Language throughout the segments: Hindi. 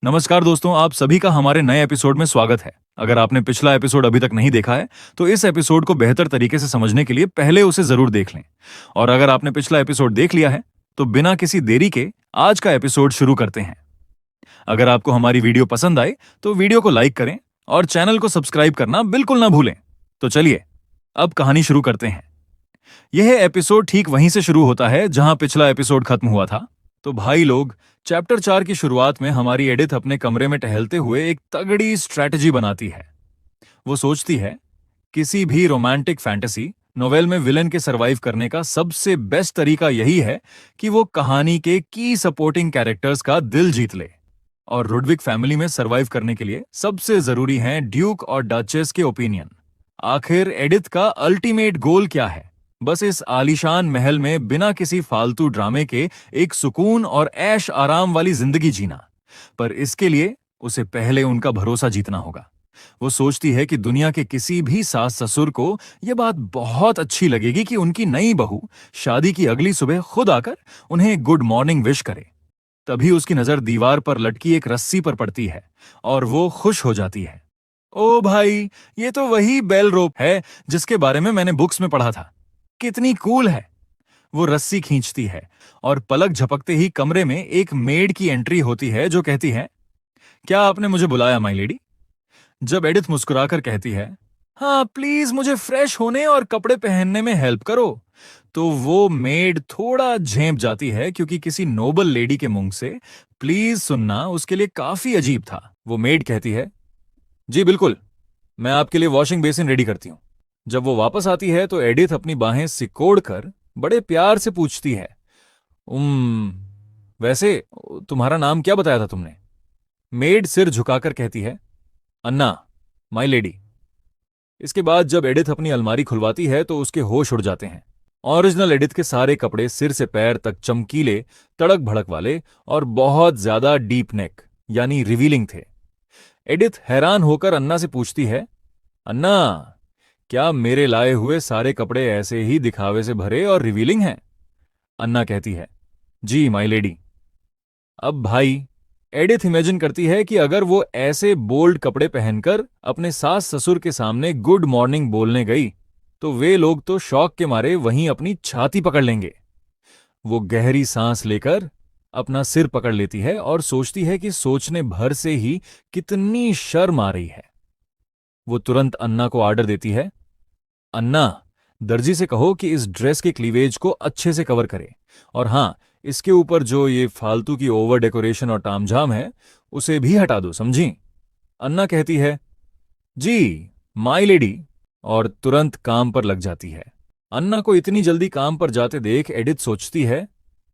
नमस्कार दोस्तों, आप सभी का हमारे नए एपिसोड में स्वागत है। अगर आपने पिछला एपिसोड अभी तक नहीं देखा है, तो इस एपिसोड को बेहतर तरीके से समझने के लिए पहले उसे जरूर देख लें। और अगर आपने पिछला एपिसोड देख लिया है, तो बिना किसी देरी के आज का एपिसोड शुरू करते हैं। अगर आपको हमारी वीडियो पसंद आए, तो वीडियो को लाइक करें और चैनल को सब्सक्राइब करना बिल्कुल ना भूलें। तो चलिए, अब कहानी शुरू करते हैं। यह एपिसोड ठीक वहीं से शुरू होता है जहां पिछला एपिसोड खत्म हुआ था। तो भाई लोग, चैप्टर 4 की शुरुआत में हमारी एडिथ अपने कमरे में टहलते हुए एक तगड़ी स्ट्रैटेजी बनाती है। वो सोचती है, किसी भी रोमांटिक फैंटेसी नोवेल में विलन के सरवाइव करने का सबसे बेस्ट तरीका यही है कि वो कहानी के की सपोर्टिंग कैरेक्टर्स का दिल जीत ले। और रुडविक फैमिली में सरवाइव करने के लिए सबसे जरूरी हैं ड्यूक और डचेस के ओपिनियन। आखिर एडिथ का अल्टीमेट गोल क्या है? बस इस आलीशान महल में बिना किसी फालतू ड्रामे के एक सुकून और ऐश आराम वाली जिंदगी जीना। पर इसके लिए उसे पहले उनका भरोसा जीतना होगा। वो सोचती है कि दुनिया के किसी भी सास ससुर को यह बात बहुत अच्छी लगेगी कि उनकी नई बहू शादी की अगली सुबह खुद आकर उन्हें गुड मॉर्निंग विश करे। तभी उसकी नजर दीवार पर लटकी एक रस्सी पर पड़ती है और वो खुश हो जाती है। ओ भाई, ये तो वही बेल रोप है जिसके बारे में मैंने बुक्स में पढ़ा था। कितनी कूल है। वो रस्सी खींचती है और पलक झपकते ही कमरे में एक मेड की एंट्री होती है जो कहती है, क्या आपने मुझे बुलाया माय लेडी? जब एडिथ मुस्कुराकर कहती है, हाँ प्लीज मुझे फ्रेश होने और कपड़े पहनने में हेल्प करो, तो वो मेड थोड़ा झेंप जाती है क्योंकि किसी नोबल लेडी के मुंह से प्लीज सुनना उसके लिए काफी अजीब था। वो मेड कहती है, जी बिल्कुल, मैं आपके लिए वॉशिंग बेसिन रेडी करती हूं। जब वो वापस आती है तो एडिथ अपनी बाहें सिकोड़ कर बड़े प्यार से पूछती है, वैसे तुम्हारा नाम क्या बताया था तुमने? मेड सिर झुकाकर कहती है, अन्ना, माय लेडी। इसके बाद जब एडिथ अपनी अलमारी खुलवाती है तो उसके होश उड़ जाते हैं। ओरिजिनल एडिथ के सारे कपड़े सिर से पैर तक चमकीले, तड़क भड़क वाले और बहुत ज्यादा डीप नेक यानी रिवीलिंग थे। एडिथ हैरान होकर अन्ना से पूछती है, अन्ना, क्या मेरे लाए हुए सारे कपड़े ऐसे ही दिखावे से भरे और रिवीलिंग हैं? अन्ना कहती है, जी माय लेडी। अब भाई, एडिथ इमेजिन करती है कि अगर वो ऐसे बोल्ड कपड़े पहनकर अपने सास ससुर के सामने गुड मॉर्निंग बोलने गई तो वे लोग तो शौक के मारे वहीं अपनी छाती पकड़ लेंगे। वो गहरी सांस लेकर अपना सिर पकड़ लेती है और सोचती है कि सोचने भर से ही कितनी शर्म आ रही है। वो तुरंत अन्ना को ऑर्डर देती है, अन्ना, दर्जी से कहो कि इस ड्रेस के क्लीवेज को अच्छे से कवर करे, और हां, इसके ऊपर जो ये फालतू की ओवर डेकोरेशन और तामझाम है उसे भी हटा दो, समझी? अन्ना कहती है, जी माय लेडी, और तुरंत काम पर लग जाती है। अन्ना को इतनी जल्दी काम पर जाते देख एडिथ सोचती है,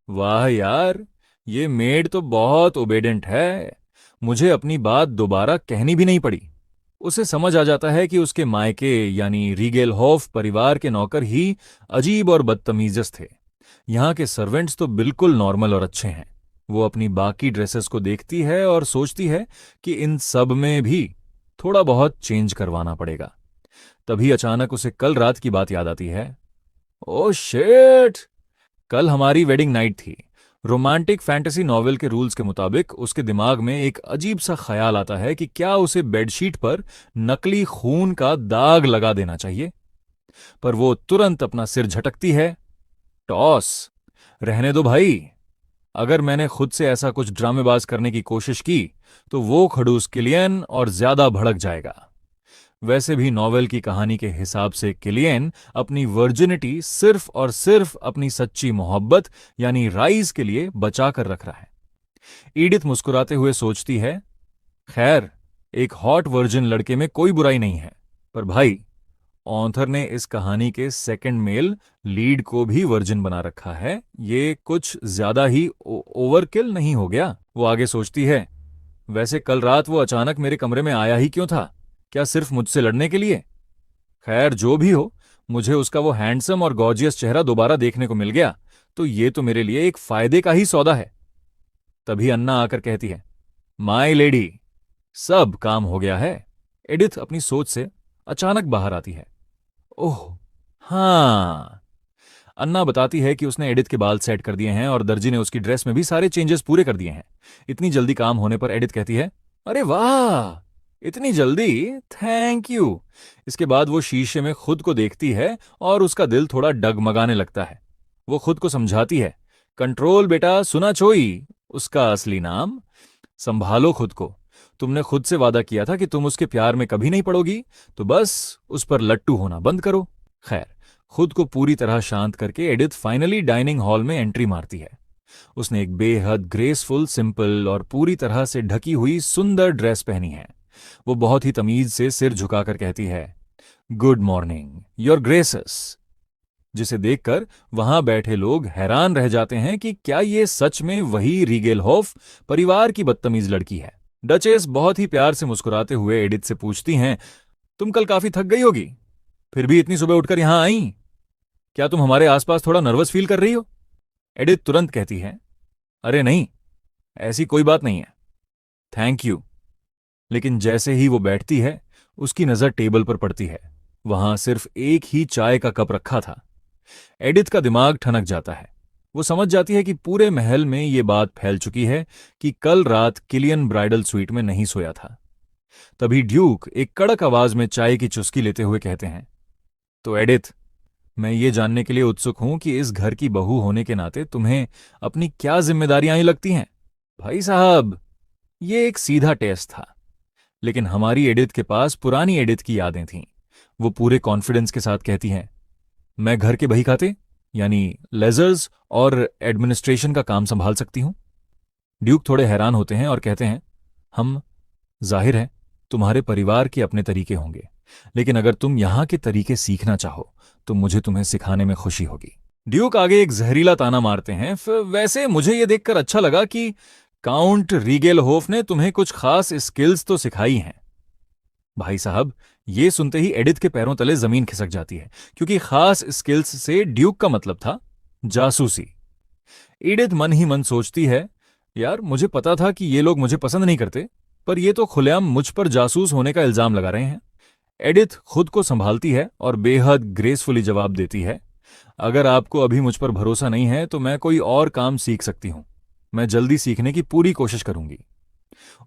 वाह यार, ये मेड तो बहुत ओबेडेंट है। मुझे अपनी बात दोबारा कहनी भी नहीं पड़ी। उसे समझ आ जाता है कि उसके मायके यानी रीगेलहॉफ परिवार के नौकर ही अजीब और बदतमीजस थे। यहाँ के सर्वेंट्स तो बिल्कुल नॉर्मल और अच्छे हैं। वो अपनी बाकी ड्रेसेस को देखती है और सोचती है कि इन सब में भी थोड़ा बहुत चेंज करवाना पड़ेगा। तभी अचानक उसे कल रात की बात याद आती है। Oh shit! कल हमारी वेडिंग नाइट थी। रोमांटिक फैंटेसी नॉवेल के रूल्स के मुताबिक उसके दिमाग में एक अजीब सा ख्याल आता है कि क्या उसे बेडशीट पर नकली खून का दाग लगा देना चाहिए। पर वो तुरंत अपना सिर झटकती है, टॉस, रहने दो भाई। अगर मैंने खुद से ऐसा कुछ ड्रामेबाज करने की कोशिश की तो वो खड़ूस किलियन और ज्यादा भड़क जाएगा। वैसे भी नॉवेल की कहानी के हिसाब से किलियन अपनी वर्जिनिटी सिर्फ और सिर्फ अपनी सच्ची मोहब्बत यानी राइज के लिए बचा कर रख रहा है। ईडिथ मुस्कुराते हुए सोचती है, खैर, एक हॉट वर्जिन लड़के में कोई बुराई नहीं है। पर भाई, ऑथर ने इस कहानी के सेकंड मेल लीड को भी वर्जिन बना रखा है। ये कुछ ज्यादा ही ओवरकिल नहीं हो गया? वो आगे सोचती है, वैसे कल रात वो अचानक मेरे कमरे में आया ही क्यों था? क्या सिर्फ मुझसे लड़ने के लिए? खैर, जो भी हो, मुझे उसका वो हैंडसम और गॉर्जियस चेहरा दोबारा देखने को मिल गया, तो ये तो मेरे लिए एक फायदे का ही सौदा है। तभी अन्ना आकर कहती है, माय लेडी, सब काम हो गया है। एडिथ अपनी सोच से अचानक बाहर आती है। ओह हाँ, अन्ना बताती है कि उसने एडिथ के बाल सेट कर दिए हैं और दर्जी ने उसकी ड्रेस में भी सारे चेंजेस पूरे कर दिए हैं। इतनी जल्दी काम होने पर एडिथ कहती है, अरे वाह, इतनी जल्दी, थैंक यू। इसके बाद वो शीशे में खुद को देखती है और उसका दिल थोड़ा डगमगाने लगता है। वो खुद को समझाती है, कंट्रोल बेटा, सुना चोई उसका असली नाम। संभालो खुद को। तुमने खुद से वादा किया था कि तुम उसके प्यार में कभी नहीं पड़ोगी, तो बस उस पर लट्टू होना बंद करो। खैर, खुद को पूरी तरह शांत करके एडिथ फाइनली डाइनिंग हॉल में एंट्री मारती है। उसने एक बेहद ग्रेसफुल, सिंपल और पूरी तरह से ढकी हुई सुंदर ड्रेस पहनी है। वो बहुत ही तमीज से सिर झुकाकर कहती है, गुड मॉर्निंग योर ग्रेसेस, जिसे देखकर वहां बैठे लोग हैरान रह जाते हैं कि क्या ये सच में वही रीगेलहोफ परिवार की बदतमीज लड़की है। डचेस बहुत ही प्यार से मुस्कुराते हुए एडिथ से पूछती हैं, तुम कल काफी थक गई होगी, फिर भी इतनी सुबह उठकर यहां आई। क्या तुम हमारे आसपास थोड़ा नर्वस फील कर रही हो? एडिथ तुरंत कहती है, अरे नहीं, ऐसी कोई बात नहीं है, थैंक यू। लेकिन जैसे ही वो बैठती है, उसकी नजर टेबल पर पड़ती है। वहां सिर्फ एक ही चाय का कप रखा था। एडिथ का दिमाग ठनक जाता है। वो समझ जाती है कि पूरे महल में ये बात फैल चुकी है कि कल रात किलियन ब्राइडल स्वीट में नहीं सोया था। तभी ड्यूक एक कड़क आवाज में चाय की चुस्की लेते हुए कहते हैं, तो एडिथ, मैं ये जानने के लिए उत्सुक हूं कि इस घर की बहू होने के नाते तुम्हें अपनी क्या जिम्मेदारियां ही लगती हैं। भाई साहब, ये एक सीधा टेस्ट था, लेकिन हमारी एडिथ के पास पुरानी एडिथ की यादें थीं। वो पूरे कॉन्फिडेंस के साथ कहती हैं, मैं घर के बही खाते यानी लेजर्स और एडमिनिस्ट्रेशन का काम संभाल सकती हूं। ड्यूक थोड़े हैरान होते हैं और कहते हैं, हम, जाहिर है तुम्हारे परिवार के अपने तरीके होंगे, लेकिन अगर तुम यहां के तरीके सीखना चाहो तो मुझे तुम्हें सिखाने में खुशी होगी। ड्यूक आगे एक जहरीला ताना मारते हैं, वैसे मुझे यह देखकर अच्छा लगा कि काउंट रीगेलहोफ ने तुम्हें कुछ खास स्किल्स तो सिखाई हैं। भाई साहब, ये सुनते ही एडिथ के पैरों तले जमीन खिसक जाती है, क्योंकि खास स्किल्स से ड्यूक का मतलब था जासूसी। एडिथ मन ही मन सोचती है, यार मुझे पता था कि ये लोग मुझे पसंद नहीं करते, पर ये तो खुलेआम मुझ पर जासूस होने का इल्जाम लगा रहे हैं। एडिथ खुद को संभालती है और बेहद ग्रेसफुली जवाब देती है, अगर आपको अभी मुझ पर भरोसा नहीं है तो मैं कोई और काम सीख सकती हूं। मैं जल्दी सीखने की पूरी कोशिश करूंगी।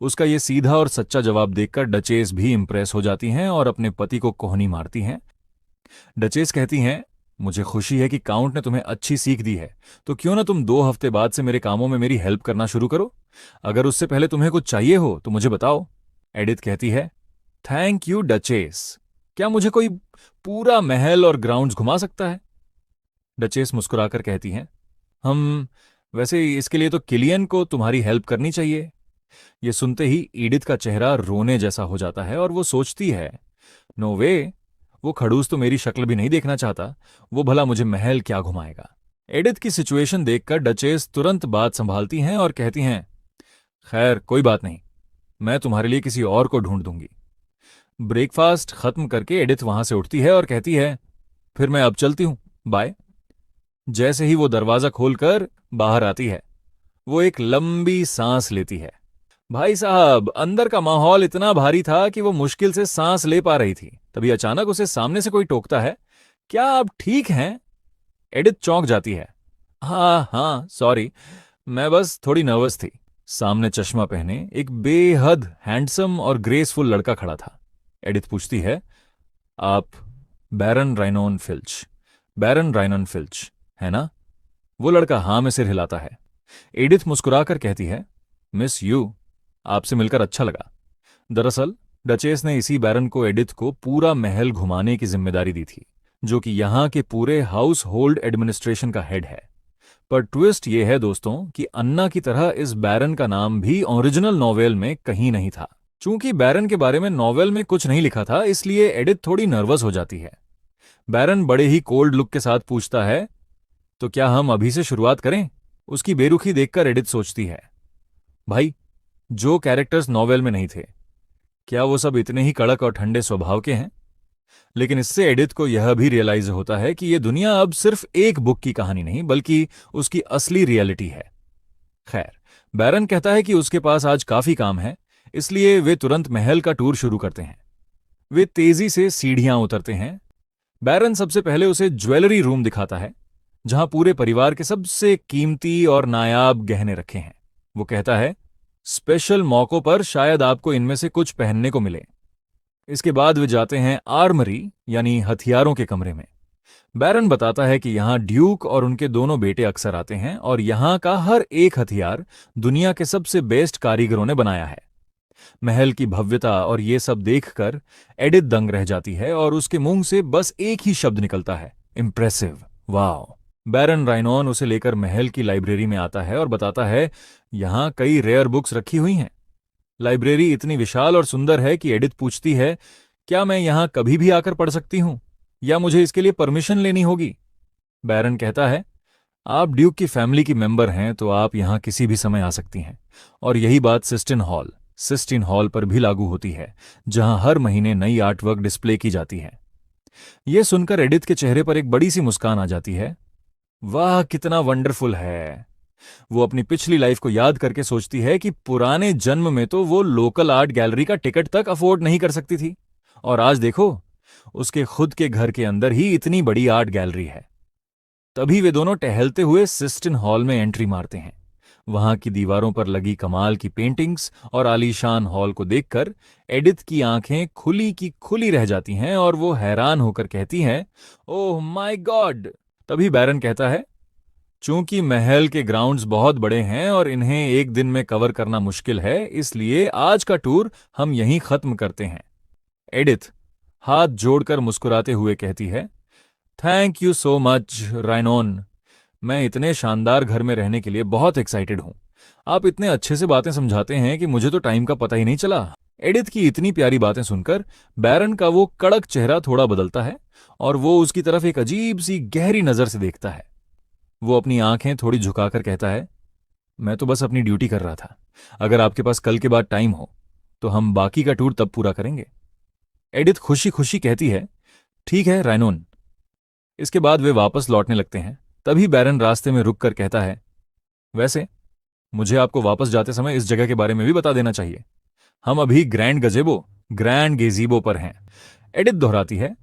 उसका ये सीधा और सच्चा जवाब देखकर डचेस भी इंप्रेस हो जाती हैं और अपने पति को कोहनी मारती हैं। डचेस कहती हैं, मुझे खुशी है कि काउंट ने तुम्हें अच्छी सीख दी है, तो क्यों ना तुम 2 हफ्ते बाद से मेरे कामों में मेरी हेल्प करना शुरू करो। अगर उससे पहले तुम्हें कुछ चाहिए हो तो मुझे बताओ। एडिथ कहती है, थैंक यू डचेस, क्या मुझे कोई पूरा महल और ग्राउंड्स घुमा सकता है? डचेस मुस्कुराकर कहती हैं, हम, वैसे इसके लिए तो किलियन को तुम्हारी हेल्प करनी चाहिए। ये सुनते ही एडिथ का चेहरा रोने जैसा हो जाता है और वो सोचती है, नो वे, वो खड़ूस तो मेरी शक्ल भी नहीं देखना चाहता, वो भला मुझे महल क्या घुमाएगा। एडिथ की सिचुएशन देखकर डचेस तुरंत बात संभालती हैं और कहती हैं, खैर कोई बात नहीं, मैं तुम्हारे लिए किसी और को ढूंढ दूंगी। ब्रेकफास्ट खत्म करके एडिथ वहां से उठती है और कहती है, फिर मैं अब चलती हूं, बाय। जैसे ही वो दरवाजा खोलकर बाहर आती है, वो एक लंबी सांस लेती है। भाई साहब, अंदर का माहौल इतना भारी था कि वो मुश्किल से सांस ले पा रही थी। तभी अचानक उसे सामने से कोई टोकता है, क्या आप ठीक हैं? एडिथ चौंक जाती है, हाँ हाँ सॉरी, मैं बस थोड़ी नर्वस थी। सामने चश्मा पहने एक बेहद हैंडसम और ग्रेसफुल लड़का खड़ा था। एडिथ पूछती है, आप बैरन राइनोन फिल्च, बैरन राइनोन फिल्च है ना? वो लड़का हाँ में सिर हिलाता है। एडिथ मुस्कुराकर कहती है, मिस यू, आपसे मिलकर अच्छा लगा। दरअसल डचेस ने इसी बैरन को एडिथ को पूरा महल घुमाने की जिम्मेदारी दी थी, जो कि यहां के पूरे हाउस होल्ड एडमिनिस्ट्रेशन का हेड है। पर ट्विस्ट यह है दोस्तों कि अन्ना की तरह इस बैरन का नाम भी ओरिजिनल नॉवेल में कहीं नहीं था। चूंकि बैरन के बारे में नॉवेल में कुछ नहीं लिखा था, इसलिए एडिथ थोड़ी नर्वस हो जाती है। बैरन बड़े ही कोल्ड लुक के साथ पूछता है, तो क्या हम अभी से शुरुआत करें? उसकी बेरुखी देखकर एडिथ सोचती है, भाई, जो कैरेक्टर्स नॉवेल में नहीं थे, क्या वो सब इतने ही कड़क और ठंडे स्वभाव के हैं? लेकिन इससे एडिथ को यह भी रियलाइज होता है कि यह दुनिया अब सिर्फ एक बुक की कहानी नहीं, बल्कि उसकी असली रियलिटी है। खैर, बैरन कहता है कि उसके पास आज काफी काम है, इसलिए वे तुरंत महल का टूर शुरू करते हैं। वे तेजी से सीढ़ियां उतरते हैं। बैरन सबसे पहले उसे ज्वेलरी रूम दिखाता है, जहां पूरे परिवार के सबसे कीमती और नायाब गहने रखे हैं। वो कहता है, स्पेशल मौकों पर शायद आपको इनमें से कुछ पहनने को मिले। इसके बाद वे जाते हैं आर्मरी यानी हथियारों के कमरे में। बैरन बताता है कि यहाँ ड्यूक और उनके दोनों बेटे अक्सर आते हैं और यहाँ का हर एक हथियार दुनिया के सबसे बेस्ट कारीगरों ने बनाया है। महल की भव्यता और ये सब देखकर एडिथ दंग रह जाती है और उसके मुंह से बस एक ही शब्द निकलता है, इम्प्रेसिव, वाओ। बैरन राइनॉन उसे लेकर महल की लाइब्रेरी में आता है और बताता है, यहाँ कई रेयर बुक्स रखी हुई हैं। लाइब्रेरी इतनी विशाल और सुंदर है कि एडिथ पूछती है, क्या मैं यहाँ कभी भी आकर पढ़ सकती हूँ या मुझे इसके लिए परमिशन लेनी होगी? बैरन कहता है, आप ड्यूक की फैमिली की मेंबर हैं तो आप यहाँ किसी भी समय आ सकती हैं। और यही बात सिस्टिन हॉल पर भी लागू होती है, जहां हर महीने नई आर्टवर्क डिस्प्ले की जाती है। यह सुनकर एडिथ के चेहरे पर एक बड़ी सी मुस्कान आ जाती है। वाह, कितना वंडरफुल है। वो अपनी पिछली लाइफ को याद करके सोचती है कि पुराने जन्म में तो वो लोकल आर्ट गैलरी का टिकट तक अफोर्ड नहीं कर सकती थी, और आज देखो, उसके खुद के घर के अंदर ही इतनी बड़ी आर्ट गैलरी है। तभी वे दोनों टहलते हुए सिस्टिन हॉल में एंट्री मारते हैं। वहां की दीवारों पर लगी कमाल की पेंटिंग्स और आलीशान हॉल को देखकर एडिथ की आंखें खुली की खुली रह जाती हैं और वो हैरान होकर कहती हैं, ओह माय गॉड। तभी बैरन कहता है, चूंकि महल के ग्राउंड्स बहुत बड़े हैं और इन्हें एक दिन में कवर करना मुश्किल है, इसलिए आज का टूर हम यहीं खत्म करते हैं। एडिथ हाथ जोड़कर मुस्कुराते हुए कहती है, थैंक यू सो मच राइनोन। मैं इतने शानदार घर में रहने के लिए बहुत एक्साइटेड हूं। आप इतने अच्छे से बातें समझाते हैं कि मुझे तो टाइम का पता ही नहीं चला। एडिथ की इतनी प्यारी बातें सुनकर बैरन का वो कड़क चेहरा थोड़ा बदलता है और वो उसकी तरफ एक अजीब सी गहरी नजर से देखता है। वो अपनी आंखें थोड़ी झुकाकर कहता है, मैं तो बस अपनी ड्यूटी कर रहा था। अगर आपके पास कल के बाद टाइम हो तो हम बाकी का टूर तब पूरा करेंगे। एडिथ खुशी खुशी कहती है, ठीक है राइनोन। इसके बाद वे वापस लौटने लगते हैं। तभी बैरन रास्ते में रुक कर कहता है, वैसे मुझे आपको वापस जाते समय इस जगह के बारे में भी बता देना चाहिए। हम अभी ग्रैंड गेजीबो पर हैं। एडिथ दोहराती है,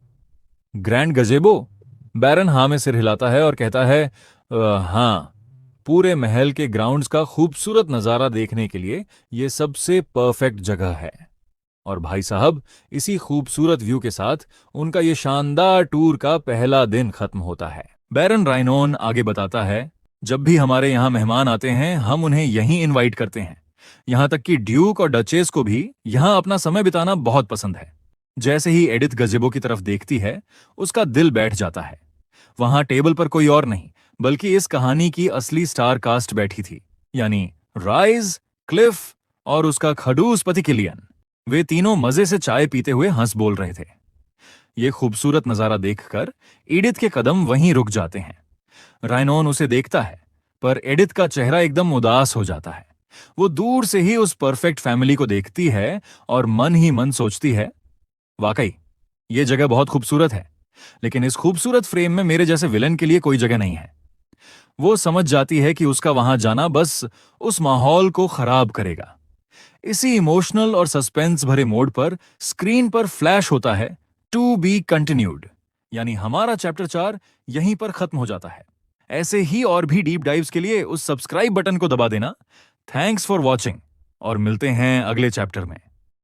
ग्रैंड गजेबो? बैरन हाँ में सिर हिलाता है और कहता है, हाँ, पूरे महल के ग्राउंड्स का खूबसूरत नजारा देखने के लिए यह सबसे परफेक्ट जगह है। और भाई साहब, इसी खूबसूरत व्यू के साथ उनका ये शानदार टूर का पहला दिन खत्म होता है। बैरन राइनोन आगे बताता है, जब भी हमारे यहाँ मेहमान आते हैं हम उन्हें यहीं इनवाइट करते हैं। यहां तक कि ड्यूक और डचेस को भी यहां अपना समय बिताना बहुत पसंद है। जैसे ही एडिथ गजेबो की तरफ देखती है, उसका दिल बैठ जाता है। वहां टेबल पर कोई और नहीं बल्कि इस कहानी की असली स्टार कास्ट बैठी थी, यानी राइज, क्लिफ और उसका खडूस पति किलियन। वे तीनों मजे से चाय पीते हुए हंस बोल रहे थे। ये खूबसूरत नजारा देखकर एडिथ के कदम वहीं रुक जाते हैं। राइनोन उसे देखता है, पर एडिथ का चेहरा एकदम उदास हो जाता है। वो दूर से ही उस परफेक्ट फैमिली को देखती है और मन ही मन सोचती है, वाकई ये जगह बहुत खूबसूरत है, लेकिन इस खूबसूरत फ्रेम में मेरे जैसे विलन के लिए कोई जगह नहीं है। वो समझ जाती है कि उसका वहां जाना बस उस माहौल को खराब करेगा। इसी इमोशनल और सस्पेंस भरे मोड पर स्क्रीन पर फ्लैश होता है, टू बी कंटिन्यूड, यानी हमारा चैप्टर 4 यहीं पर खत्म हो जाता है। ऐसे ही और भी डीप डाइव्स के लिए उस सब्सक्राइब बटन को दबा देना। थैंक्स फॉर वॉचिंग और मिलते हैं अगले चैप्टर में।